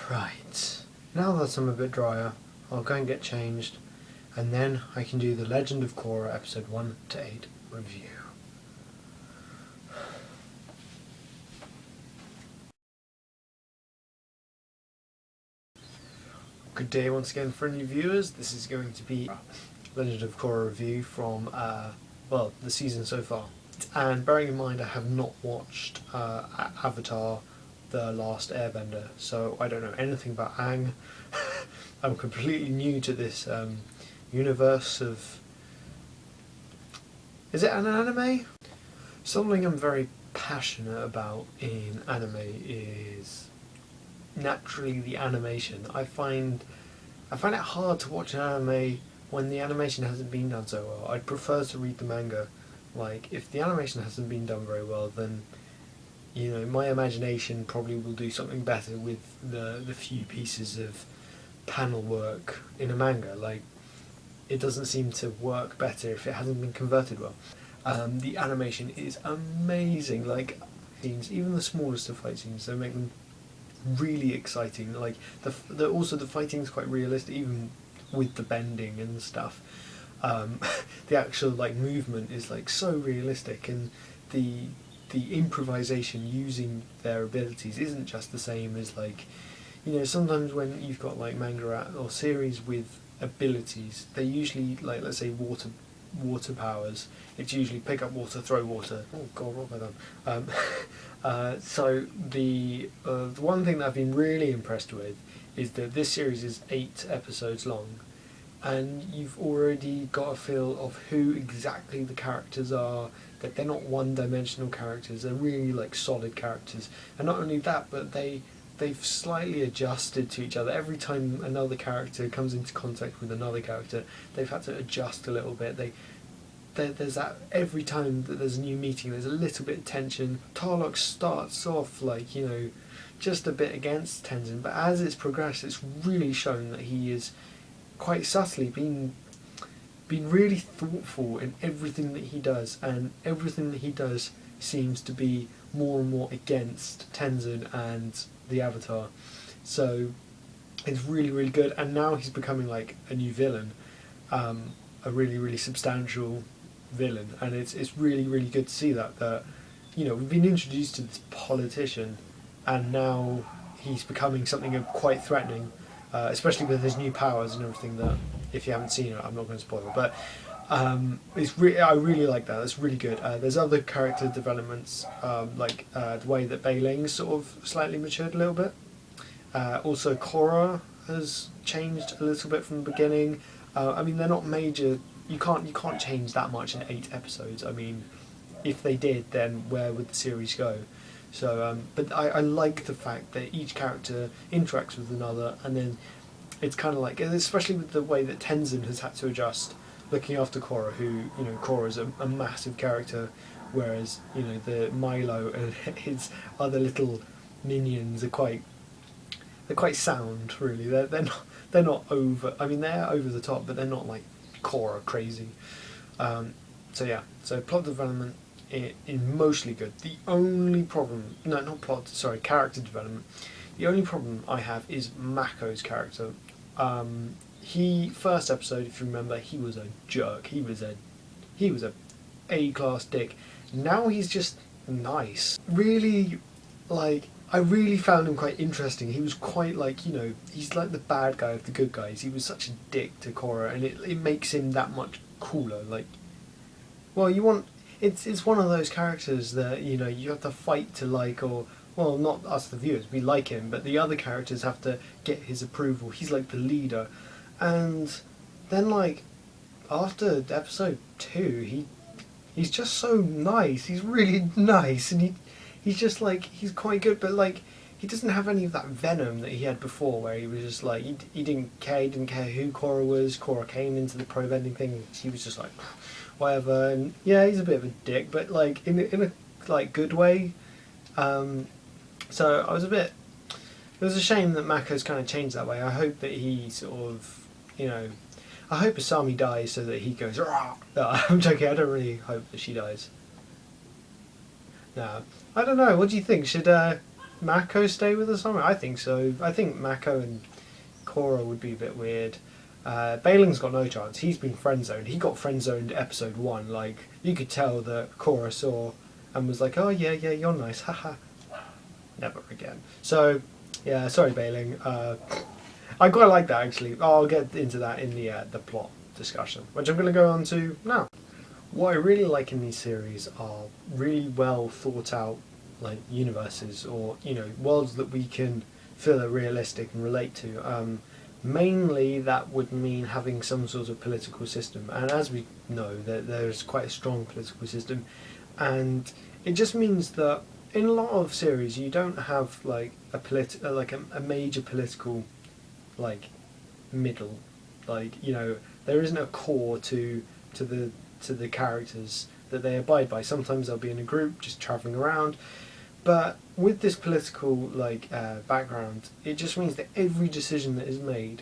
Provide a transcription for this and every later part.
Right, now that I'm a bit drier, I'll go and get changed, and then I can do the Legend of Korra episode 1 to 8 review. Good day once again, friendly viewers. This is going to be Legend of Korra review from, well, the season so far. And bearing in mind I have not watched Avatar The Last Airbender, so I don't know anything about Aang. I'm completely new to this universe of... Is it an anime? Something I'm very passionate about in anime is naturally the animation. I find it hard to watch an anime when the animation hasn't been done so well. I'd prefer to read the manga. Like, if the animation hasn't been done very well, then, you know, my imagination probably will do something better with the few pieces of panel work in a manga. Like, it doesn't seem to work better if it hasn't been converted well. The animation is amazing. Like, even the smallest of fight scenes, they make them really exciting. Like, also the fighting is quite realistic, even with the bending and stuff. The actual like movement is like so realistic, and the improvisation using their abilities isn't just the same as, like, you know, sometimes when you've got like manga or series with abilities, they usually, like, let's say water powers, it's usually pick up water, throw water. Oh god, what have I done? So the one thing that I've been really impressed with is that this series is 8 episodes long, and you've already got a feel of who exactly the characters are, that they're not one-dimensional characters, they're really like solid characters. And not only that, but they've slightly adjusted to each other. Every time another character comes into contact with another character, they've had to adjust a little bit. There's that every time that there's a new meeting, there's a little bit of tension. Tarlok starts off like, you know, just a bit against Tenzin, but as it's progressed, it's really shown that he is quite subtly been really thoughtful in everything that he does, and everything that he does seems to be more and more against Tenzin and the Avatar. So it's really, really good, and now he's becoming like a new villain, a really, really substantial villain, and it's really, really good to see that you know, we've been introduced to this politician, and now he's becoming something quite threatening, especially with his new powers and everything. That, if you haven't seen it, I'm not going to spoil, but I really like that. That's really good. There's other character developments, like the way that Bei Ling sort of slightly matured a little bit. Also, Korra has changed a little bit from the beginning. I mean, they're not major. You can't change that much in 8 episodes. I mean, if they did, then where would the series go? So, but I like the fact that each character interacts with another, and then it's kind of like, especially with the way that Tenzin has had to adjust looking after Korra, who, you know, Korra is a massive character, whereas, you know, the Milo and his other little minions are quite sound, really. They're not over. I mean, they're over the top, but they're not like Korra crazy. So yeah, so plot development is mostly good. The only problem, no, not plot, sorry, character development. The only problem I have is Mako's character. First episode, if you remember, he was a jerk. He was a A-class dick. Now he's just nice. Really, like, I really found him quite interesting. He was quite like, you know, he's like the bad guy of the good guys. He was such a dick to Korra, and it makes him that much cooler. Like, well, it's one of those characters that, you know, you have to fight to like, or, well, not us the viewers, we like him, but the other characters have to get his approval. He's like the leader. And then, like, after episode 2, he's just so nice. He's really nice, and he's just like, he's quite good, but like, he doesn't have any of that venom that he had before, where he was just like, he didn't care who Korra was. Korra came into the pro vending thing, he was just like, whatever. And yeah, he's a bit of a dick, but like in a like good way. So I was it was a shame that Mako's kind of changed that way. I hope that he sort of, you know, I hope Asami dies so that he goes, rah! No, I'm joking, I don't really hope that she dies. No, I don't know, what do you think? Should Mako stay with us? I think so. I think Mako and Korra would be a bit weird. Bei Ling's got no chance. He's been friend zoned. He got friend zoned episode 1. Like, you could tell that Korra saw and was like, "Oh yeah, yeah, you're nice, haha." Never again. So, yeah, sorry, Bei Ling. I quite like that actually. I'll get into that in the plot discussion, which I'm going to go on to now. What I really like in these series are really well thought out, like, universes, or worlds that we can feel are realistic and relate to. Mainly that would mean having some sort of political system, and as we know, there's quite a strong political system, and it just means that in a lot of series you don't have like a major political, like, middle, like, there isn't a core to the characters that they abide by. Sometimes they'll be in a group just travelling around, but with this political, like, background, it just means that every decision that is made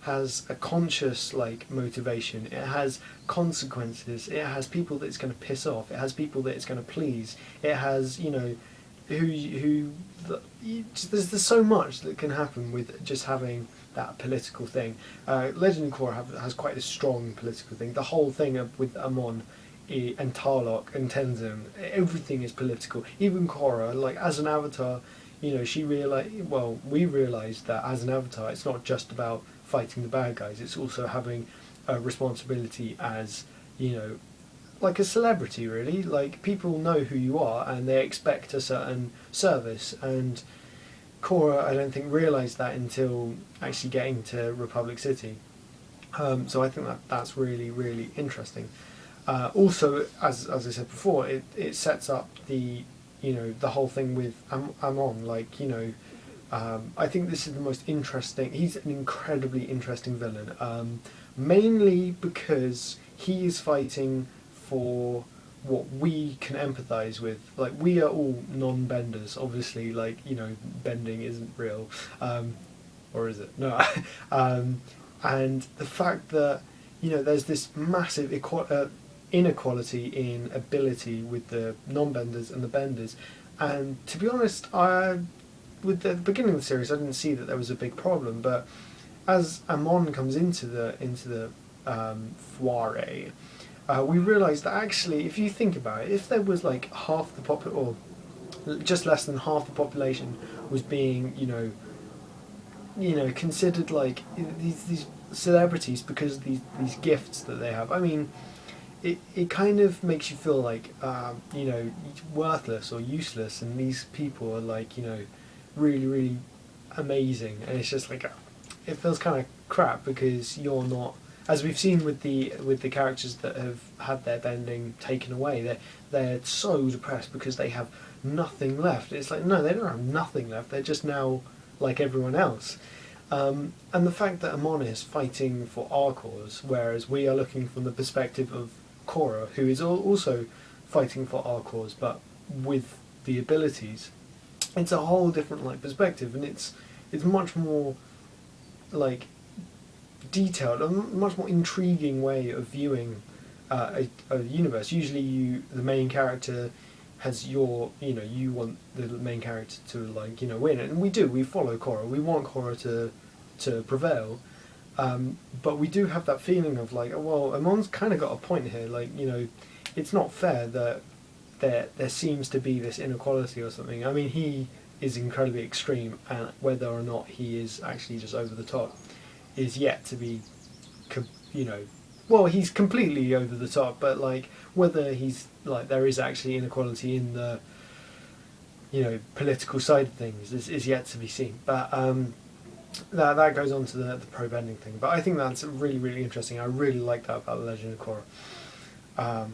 has a conscious, like, motivation. It has consequences. It has people that it's going to piss off. It has people that it's going to please. It has there's so much that can happen with just having that political thing. Legend of Korra has quite a strong political thing. The whole thing with Amon and Tarlok and Tenzin, everything is political. Even Korra, like, as an avatar, we realised that as an avatar, it's not just about fighting the bad guys. It's also having a responsibility as, like a celebrity, really. Like, people know who you are and they expect a certain service, and Korra, I don't think, realised that until actually getting to Republic City. So I think that's really, really interesting. Also, as I said before, it sets up the whole thing with Amon. Like, I think this is the most interesting. He's an incredibly interesting villain, mainly because he is fighting for what we can empathise with. Like, we are all non-benders, obviously. Like, bending isn't real, or is it? No. And the fact that there's this massive inequality in ability with the non-benders and the benders, and to be honest, with the beginning of the series, I didn't see that there was a big problem, but as Amon comes into the foire, we realise that actually, if you think about it, if there was like half the or just less than half the population was being considered like these celebrities because of these gifts that they have. I mean, it kind of makes you feel like worthless or useless, and these people are like really, really amazing, and it's just like it feels kind of crap because you're not, as we've seen with the characters that have had their bending taken away. They're so depressed because they have nothing left. It's like, no, they don't have nothing left. They're just now like everyone else. And the fact that Amon is fighting for our cause, whereas we are looking from the perspective of Korra, who is also fighting for our cause, but with the abilities, it's a whole different perspective, and it's much more like detailed, a much more intriguing way of viewing a universe. Usually, the main character has you want the main character to win, and we follow Korra. We want Korra to prevail, but we do have that feeling of like, oh, well, Amon's kind of got a point here. It's not fair that there seems to be this inequality or something. I mean, he is incredibly extreme, and whether or not he is actually just over the top is yet to be, well, he's completely over the top, but whether he's there is actually inequality in the political side of things is yet to be seen. But that goes on to the pro bending thing. But I think that's really, really interesting. I really like that about the Legend of Korra.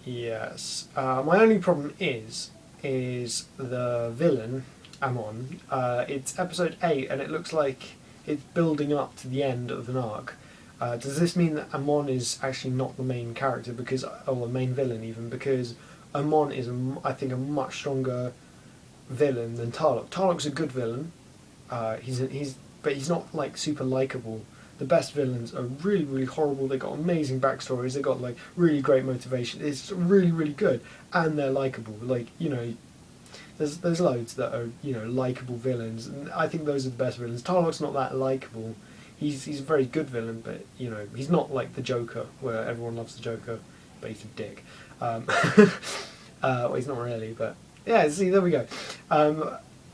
Yes. My only problem is the villain, Amon. It's episode 8, and it looks like it's building up to the end of an arc. Does this mean that Amon is actually not the main character, or the main villain even, because Amon is, I think, a much stronger villain than Tarlok. Tarlok's a good villain, but he's not super likable. The best villains are really, really horrible. They got amazing backstories. They got really great motivation. It's really, really good, and they're likable. The There's loads that are, you know, likable villains, and I think those are the best villains. Tarlok's not that likable. He's a very good villain, but you know, he's not like the Joker, where everyone loves the Joker, but he's a dick. Well, he's not really, but yeah. See, there we go.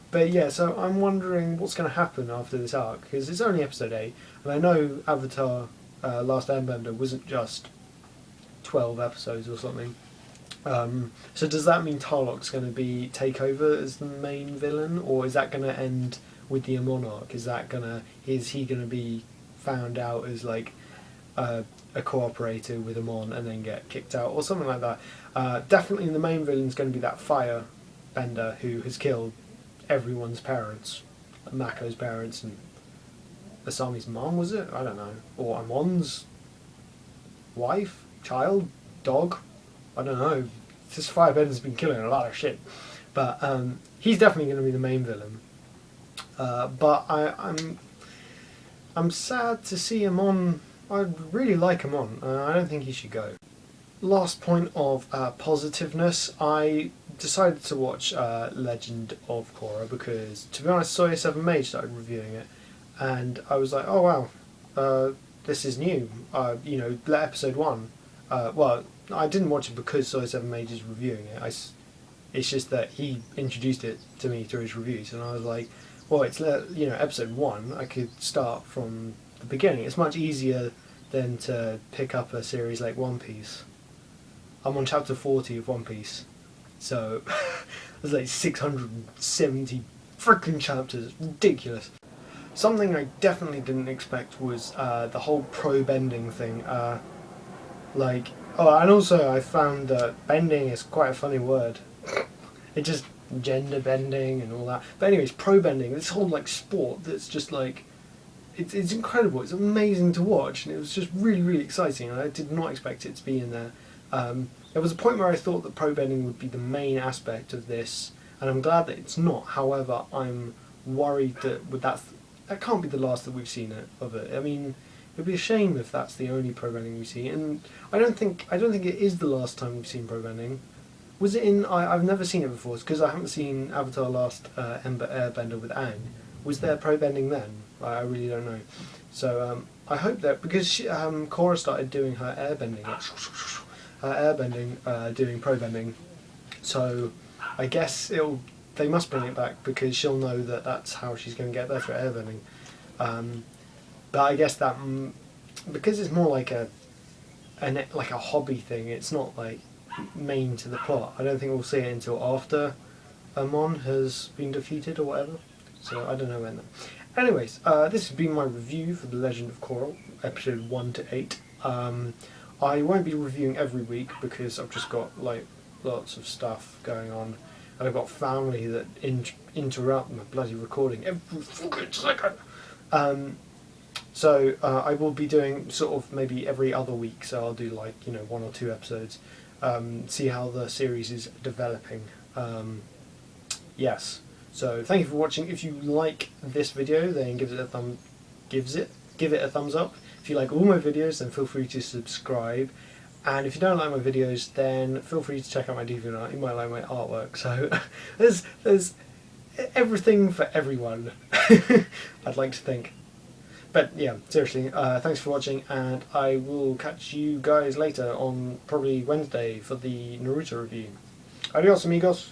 But yeah, so I'm wondering what's going to happen after this arc, because it's only episode 8, and I know Avatar: Last Airbender wasn't just 12 episodes or something. So does that mean Tarlok's going to take over as the main villain, or is that going to end with the Monarch? Is he going to be found out as like a cooperator with Amon and then get kicked out or something like that? Definitely the main villain's going to be that fire bender who has killed everyone's parents, Mako's parents and Asami's mom, was it? I don't know. Or Amon's wife, child, dog. I don't know. This firebender's been killing a lot of shit, but he's definitely going to be the main villain. But I'm sad to see him on. I really like him on. I don't think he should go. Last point of positiveness, I decided to watch Legend of Korra because, to be honest, Soya 7 Mage started reviewing it, and I was like, oh wow, this is new. You know, episode 1. Well, I didn't watch it because Soy 7 Mage is reviewing it. It's just that he introduced it to me through his reviews, and I was like, well, it's, you know, episode 1. I could start from the beginning. It's much easier than to pick up a series like One Piece. I'm on chapter 40 of One Piece, so there's like 670 freaking chapters. It's ridiculous. Something I definitely didn't expect was the whole pro-bending thing. And also I found that bending is quite a funny word. It just gender bending and all that. But anyways, pro bending, this whole like sport that's just like, it's incredible. It's amazing to watch, and it was just really, really exciting. And I did not expect it to be in there. There was a point where I thought that pro bending would be the main aspect of this, and I'm glad that it's not. However, I'm worried that that can't be the last that we've seen of it. I mean, it would be a shame if that's the only pro bending we see, and I don't think it is the last time we've seen pro bending. Was it in? I've never seen it before because I haven't seen Avatar: Last Airbender with Aang. Was there pro bending then? I really don't know. So I hope that, because Korra started doing her airbending, doing pro bending. So I guess they must bring it back because she'll know that that's how she's going to get better at airbending. But I guess that because it's more like a hobby thing, it's not like main to the plot. I don't think we'll see it until after Amon has been defeated or whatever. So I don't know when. Anyways, this has been my review for The Legend of Korra, episode 1 to 8. I won't be reviewing every week because I've just got like lots of stuff going on, and I've got family that interrupt my bloody recording every fucking second. So I will be doing sort of maybe every other week, so I'll do like, you know, 1 or 2 episodes, see how the series is developing. Yes, so thank you for watching. If you like this video, then give it a thumbs up. If you like all my videos, then feel free to subscribe. And if you don't like my videos, then feel free to check out my DeviantArt. You might like my artwork. So there's everything for everyone, I'd like to think. But yeah, seriously, thanks for watching, and I will catch you guys later on probably Wednesday for the Naruto review. Adios, amigos!